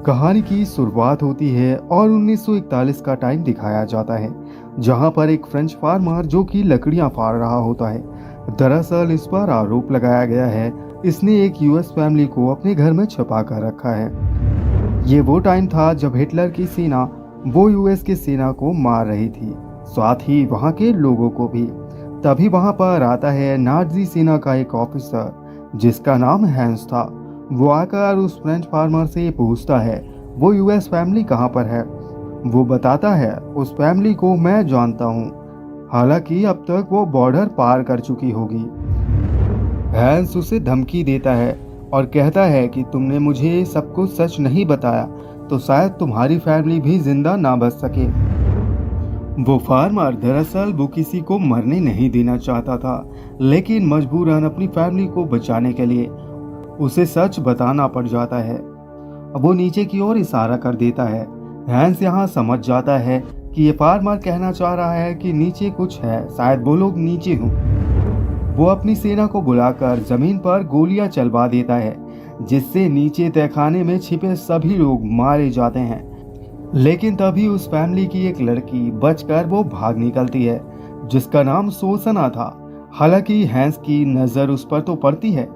कहानी की शुरुआत होती है और 1941 का टाइम दिखाया जाता है, जहां पर एक फ्रेंच फार्मर जो कि लकड़ियां फाड़ रहा होता है। दरअसल इस पर आरोप लगाया गया है इसने एक यूएस फैमिली को अपने घर में छुपा कर रखा है। ये वो टाइम था जब हिटलर की सेना वो यूएस की सेना को मार रही थी, साथ ही वहां के लोगों को भी। तभी वहां पर आता है नाजी सेना का एक ऑफिसर जिसका नाम हैंस था। वो आकर उस फ्रेंच फार्मर से पूछता है वो यूएस फैमिली कहाँ पर है। वो बताता है उस फैमिली को मैं जानता हूँ, हालांकि अब तक वो बॉर्डर पार कर चुकी होगी। हैंस उसे धमकी देता है और कहता है कि तुमने मुझे सब कुछ सच नहीं बताया तो शायद तुम्हारी फैमिली भी जिंदा ना बच सके। वो फार्मर दरअसल वो किसी को मरने नहीं देना चाहता था, लेकिन मजबूरन अपनी फैमिली को बचाने के लिए उसे सच बताना पड़ जाता है। अब वो नीचे की ओर इशारा कर देता है। हैंस यहाँ समझ जाता है कि ये फार्मर कहना चाह रहा है कि नीचे कुछ है, शायद वो लोग नीचे हों। वो अपनी सेना को बुलाकर जमीन पर गोलियां चलवा देता है, जिससे नीचे तहखाने में छिपे सभी लोग मारे जाते हैं। लेकिन तभी उस फैमिली की एक लड़की बचकर वो भाग निकलती है, जिसका नाम सोसना था। हालांकि हैंस की नजर उस पर तो पड़ती है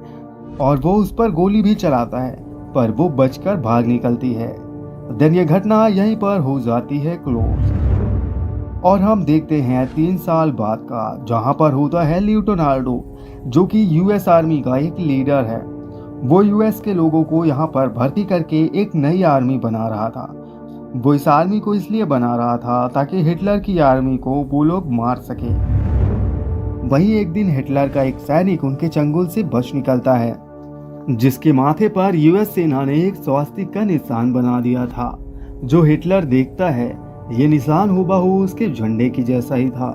और वो उस पर गोली भी चलाता है, पर वो बचकर भाग निकलती है। देन ये घटना यहीं पर हो जाती है क्लोज। और हम देखते हैं 3 साल बाद का, जहां पर होता है लियोनार्डो, जो कि यूएस आर्मी का एक लीडर है। वो यूएस के लोगों को यहाँ पर भर्ती करके एक नई आर्मी बना रहा था। वो इस आर्मी को इसलिए बना रहा था ताकि हिटलर की आर्मी को वो लोग मार सके। वहीं एक दिन हिटलर का एक सैनिक उनके चंगुल से बच निकलता है, जिसके माथे पर यूएस सेना ने एक स्वास्तिक का निशान बना दिया था। जो हिटलर देखता है ये निशान हुबहू उसके झंडे की जैसा ही था।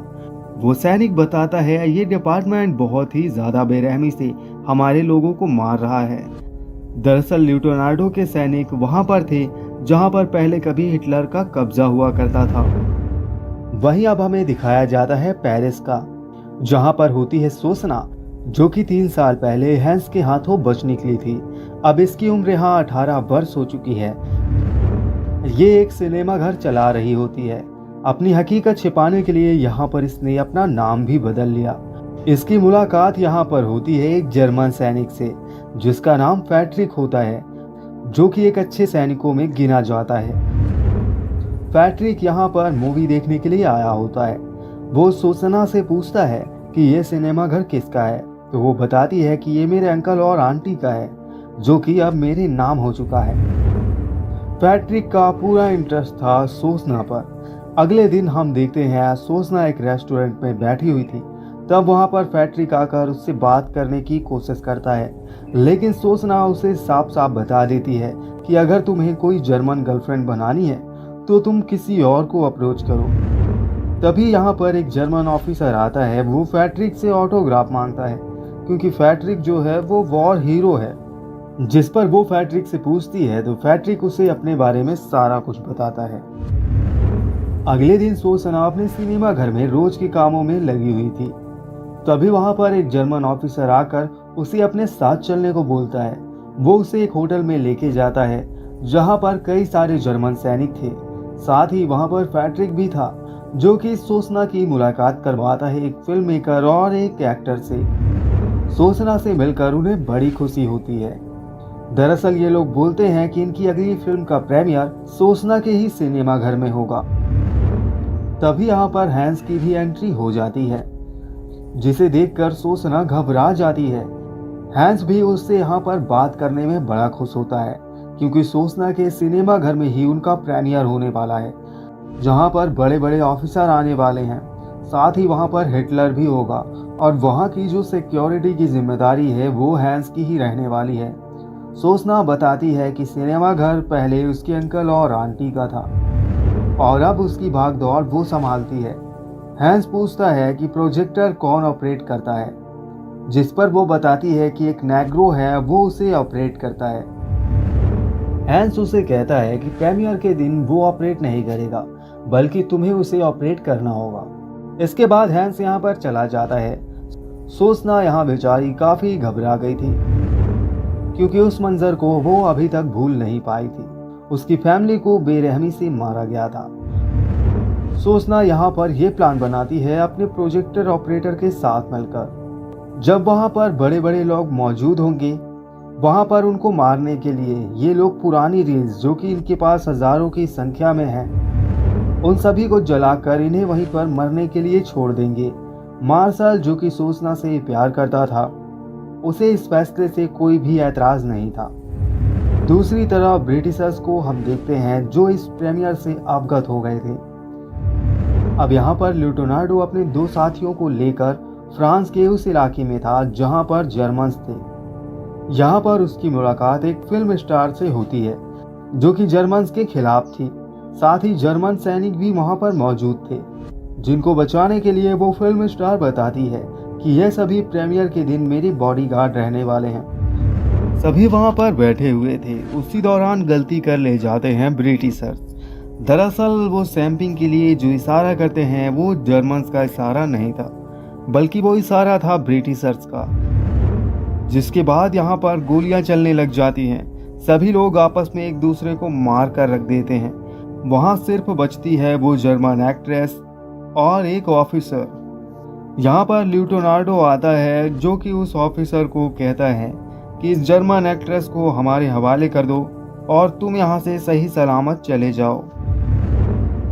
वो सैनिक बताता है ये डिपार्टमेंट बहुत ही ज्यादा बेरहमी से हमारे लोगों को मार रहा है। दरअसल लियोनार्डो के सैनिक वहां पर थे जहां पर पहले कभी हिटलर का कब्जा हुआ करता था। वहीं अब हमें दिखाया जाता है पेरिस का, जहां पर होती है सोसना, जो कि 3 साल पहले हैंस के हाथों बच निकली थी। अब इसकी उम्र यहाँ 18 वर्ष हो चुकी है। ये एक सिनेमा घर चला रही होती है। अपनी हकीकत छिपाने के लिए यहाँ पर इसने अपना नाम भी बदल लिया। इसकी मुलाकात यहाँ पर होती है एक जर्मन सैनिक से, जिसका नाम पैट्रिक होता है, जो कि एक अच्छे सैनिकों में गिना जाता है। पैट्रिक यहाँ पर मूवी देखने के लिए आया होता है। वो सोसना से पूछता है कि ये सिनेमा घर किसका है, तो वो बताती है कि ये मेरे अंकल और आंटी का है, जो कि अब मेरे नाम हो चुका है। पैट्रिक का पूरा इंटरेस्ट था सोसना पर। अगले दिन हम देखते हैं सोसना एक रेस्टोरेंट में बैठी हुई थी। तब वहां पर पैट्रिक आकर उससे बात करने की कोशिश करता है, लेकिन सोसना उसे साफ साफ बता देती है कि अगर तुम्हें कोई जर्मन गर्लफ्रेंड बनानी है तो तुम किसी और को अप्रोच करो। तभी यहाँ पर एक जर्मन ऑफिसर आता है। वो पैट्रिक से ऑटोग्राफ मांगता है, क्योंकि पैट्रिक जो है वो वॉर हीरो है। जिस पर वो पैट्रिक से पूछती है तो पैट्रिक उसे अपने बारे में सारा कुछ बताता है। अगले दिन सोसना अपने सिनेमा घर में रोज के कामों में लगी हुई थी। तभी वहां पर एक जर्मन ऑफिसर आकर उसे अपने साथ चलने को बोलता है। वो उसे एक होटल में लेके जाता है, जहां पर कई सारे जर्मन सैनिक थे। साथ ही वहां पर पैट्रिक भी था, जो कि सोसना की मुलाकात करवाता है एक फिल्म मेकर और एक एक्टर से। सोसना से मिलकर उन्हें बड़ी खुशी होती है। दरअसल ये लोग बोलते हैं कि इनकी अगली फिल्म का प्रीमियर सोसना के ही सिनेमा घर में होगा। तभी यहाँ पर हैंस की भी एंट्री हो जाती है, जिसे देखकर सोसना घबरा जाती है। हैंस भी उससे यहाँ पर बात करने में बड़ा खुश होता है, क्योंकि सोसना के सिनेमा घर में ही उनका प्रीमियर होने वाला है, जहाँ पर बड़े बड़े ऑफिसर आने वाले हैं। साथ ही वहाँ पर हिटलर भी होगा और वहाँ की जो सिक्योरिटी की जिम्मेदारी है वो हैंस की ही रहने वाली है। सोसना बताती है कि सिनेमा घर पहले उसके अंकल और आंटी का था और अब उसकी भाग दौड़ वो संभालती है। हैंस पूछता है कि प्रोजेक्टर कौन ऑपरेट करता है, जिस पर वो बताती है कि एक नेग्रो है वो उसे ऑपरेट करता है। हैंस उसे कहता है कि प्रीमियर के दिन वो ऑपरेट नहीं करेगा, बल्कि तुम्हें उसे ऑपरेट करना होगा। इसके बाद हैंस यहाँ पर चला जाता है। सोसना यहाँ बेचारी काफी घबरा गई थी, क्योंकि उस मंजर को वो अभी तक भूल नहीं पाई थी। उसकी फैमिली को बेरहमी से मारा गया था। सोचना यहाँ पर यह प्लान बनाती है अपने प्रोजेक्टर ऑपरेटर के साथ मिलकर। जब वहाँ पर बड़े बड़े लोग मौजूद होंगे, वहाँ पर उनको मारने के लिए ये लोग पुरानी रील्स जो कि इनके पास हजारों की संख्या में है, उन सभी को जलाकर इन्हें वहीं पर मरने के लिए छोड़ देंगे। मार्शल जो कि सोचना से प्यार करता था, उसे इस फैसले से कोई भी ऐतराज नहीं था। दूसरी तरफ ब्रिटिशर्स को हम देखते हैं जो इस प्रीमियर से अवगत हो गए थे। अब यहाँ पर लियोनार्डो अपने 2 साथियों को लेकर फ्रांस के उस इलाके में था जहाँ पर जर्मन्स थे। यहाँ पर उसकी मुलाकात एक फिल्म स्टार से होती है जो कि जर्मन्स के खिलाफ थी। साथ ही जर्मन सैनिक भी वहाँ पर मौजूद थे, जिनको बचाने के लिए वो फिल्म स्टार बताती है कि यह सभी प्रीमियर के दिन मेरी बॉडीगार्ड रहने वाले हैं। सभी वहाँ पर बैठे हुए थे। उसी दौरान गलती कर ले जाते हैं ब्रिटिशर्स। दरअसल वो सैम्पिंग के लिए जो इशारा करते हैं वो जर्मन्स का इशारा नहीं था, बल्कि वो इशारा था ब्रिटिशर्स का। जिसके बाद यहाँ पर गोलियां चलने लग जाती हैं। सभी लोग आपस में एक दूसरे को मार कर रख देते हैं। वहाँ सिर्फ बचती है वो जर्मन एक्ट्रेस और एक ऑफिसर। यहाँ पर लियोनार्डो आता है जो कि उस ऑफिसर को कहता है कि इस जर्मन एक्ट्रेस को हमारे हवाले कर दो और तुम यहाँ से सही सलामत चले जाओ।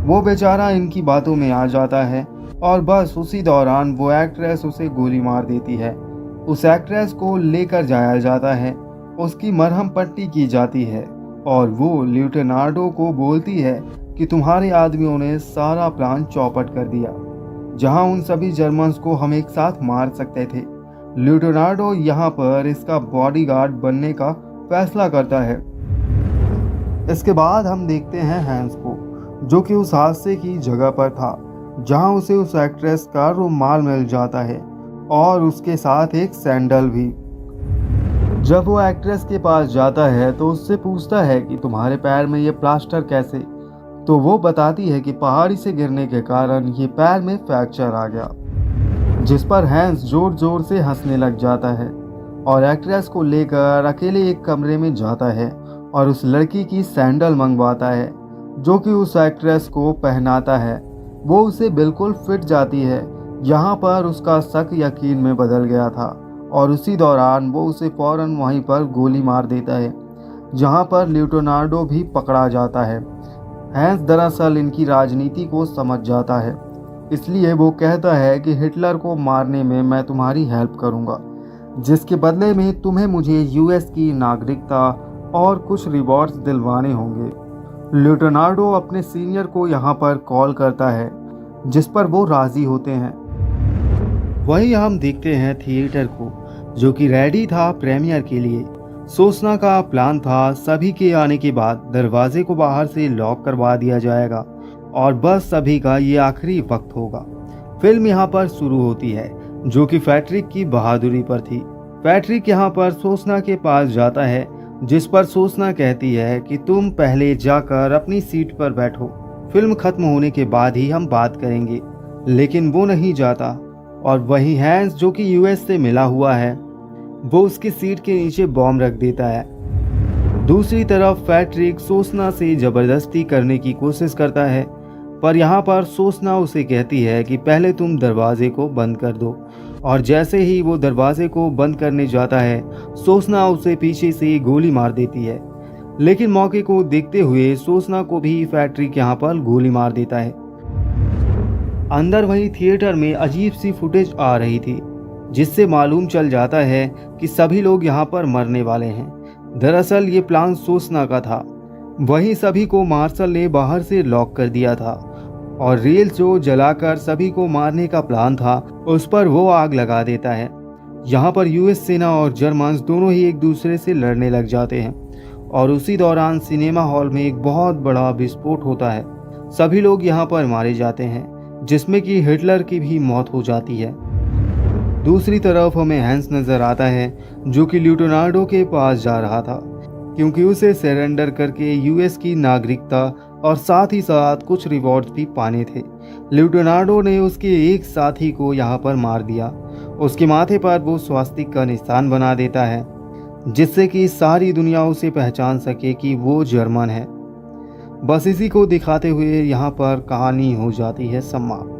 वो बेचारा इनकी बातों में आ जाता है और बस उसी दौरान वो एक्ट्रेस उसे गोली मार देती है। उस एक्ट्रेस को लेकर जाया जाता है, उसकी मरहम पट्टी की जाती है और वो लियोनार्डो को बोलती है कि तुम्हारे आदमियों ने सारा प्लान चौपट कर दिया, जहां उन सभी जर्मन्स को हम एक साथ मार सकते थे। लियोनार्डो यहाँ पर इसका बॉडीगार्ड बनने का फैसला करता है। इसके बाद हम देखते हैं हैंस को, जो कि उस हादसे की जगह पर था जहां उसे उस एक्ट्रेस का रुमाल मिल जाता है और उसके साथ एक सैंडल भी। जब वो एक्ट्रेस के पास जाता है तो उससे पूछता है कि तुम्हारे पैर में ये प्लास्टर कैसे, तो वो बताती है कि पहाड़ी से गिरने के कारण ये पैर में फ्रैक्चर आ गया। जिस पर हैंस जोर जोर से हंसने लग जाता है और एक्ट्रेस को लेकर अकेले एक कमरे में जाता है और उस लड़की की सैंडल मंगवाता है, जो कि उस एक्ट्रेस को पहनाता है। वो उसे बिल्कुल फिट जाती है। यहाँ पर उसका शक यकीन में बदल गया था और उसी दौरान वो उसे फौरन वहीं पर गोली मार देता है, जहाँ पर लियोनार्डो भी पकड़ा जाता है। हैंस दरअसल इनकी राजनीति को समझ जाता है, इसलिए वो कहता है कि हिटलर को मारने में मैं तुम्हारी हेल्प करूँगा, जिसके बदले में तुम्हें मुझे यूएस की नागरिकता और कुछ रिवॉर्ड्स दिलवाने होंगे। लियोनार्डो अपने सीनियर को यहाँ पर कॉल करता है, जिस पर वो राजी होते हैं। वहीं हम देखते हैं थिएटर को, जो कि रेडी था प्रीमियर के लिए। सोचना का प्लान था सभी के आने के बाद दरवाजे को बाहर से लॉक करवा दिया जाएगा और बस सभी का ये आखिरी वक्त होगा। फिल्म यहाँ पर शुरू होती है, जो कि पैट्रिक की बहादुरी पर थी। पैट्रिक यहाँ पर सोचना के पास जाता है, जिस पर सोचना कहती है कि तुम पहले जाकर अपनी सीट पर बैठो, फिल्म खत्म होने के बाद ही हम बात करेंगे। लेकिन वो नहीं जाता और वही हैंस, जो कि यूएस से मिला हुआ है, वो उसकी सीट के नीचे बॉम्ब रख देता है। दूसरी तरफ पैट्रिक सोचना से जबरदस्ती करने की कोशिश करता है, पर यहाँ पर सोचना उसे कहती है कि पहले तुम दरवाजे को बंद कर दो। और जैसे ही वो दरवाजे को बंद करने जाता है, सोचना उसे पीछे से गोली मार देती है। लेकिन मौके को देखते हुए सोचना को भी पैट्रिक यहाँ पर गोली मार देता है। अंदर वही थिएटर में अजीब सी फुटेज आ रही थी, जिससे मालूम चल जाता है कि सभी लोग यहाँ पर मरने वाले हैं। दरअसल ये प्लान सोचना का था। वहीं सभी को मार्शल ने बाहर से लॉक कर दिया था और रेल जो जलाकर सभी को मारने का प्लान था, उस पर वो आग लगा देता है। यहाँ पर यूएस सेना और जर्मन्स दोनों ही एक दूसरे से लड़ने लग जाते हैं और उसी दौरान सिनेमा हॉल में एक बहुत बड़ा विस्फोट होता है। सभी लोग यहाँ पर मारे जाते हैं, जिसमें कि हिटलर की भी मौत हो जाती है। दूसरी तरफ हमें हैंस नजर आता है, जो कि लियोनार्डो के पास जा रहा था, क्योंकि उसे सरेंडर करके यूएस की नागरिकता और साथ ही साथ कुछ रिवॉर्ड्स भी पाने थे। लियोनार्डो ने उसके एक साथी को यहाँ पर मार दिया। उसके माथे पर वो स्वास्तिक का निशान बना देता है, जिससे कि सारी दुनिया उसे पहचान सके कि वो जर्मन है। बस इसी को दिखाते हुए यहाँ पर कहानी हो जाती है समाप्त।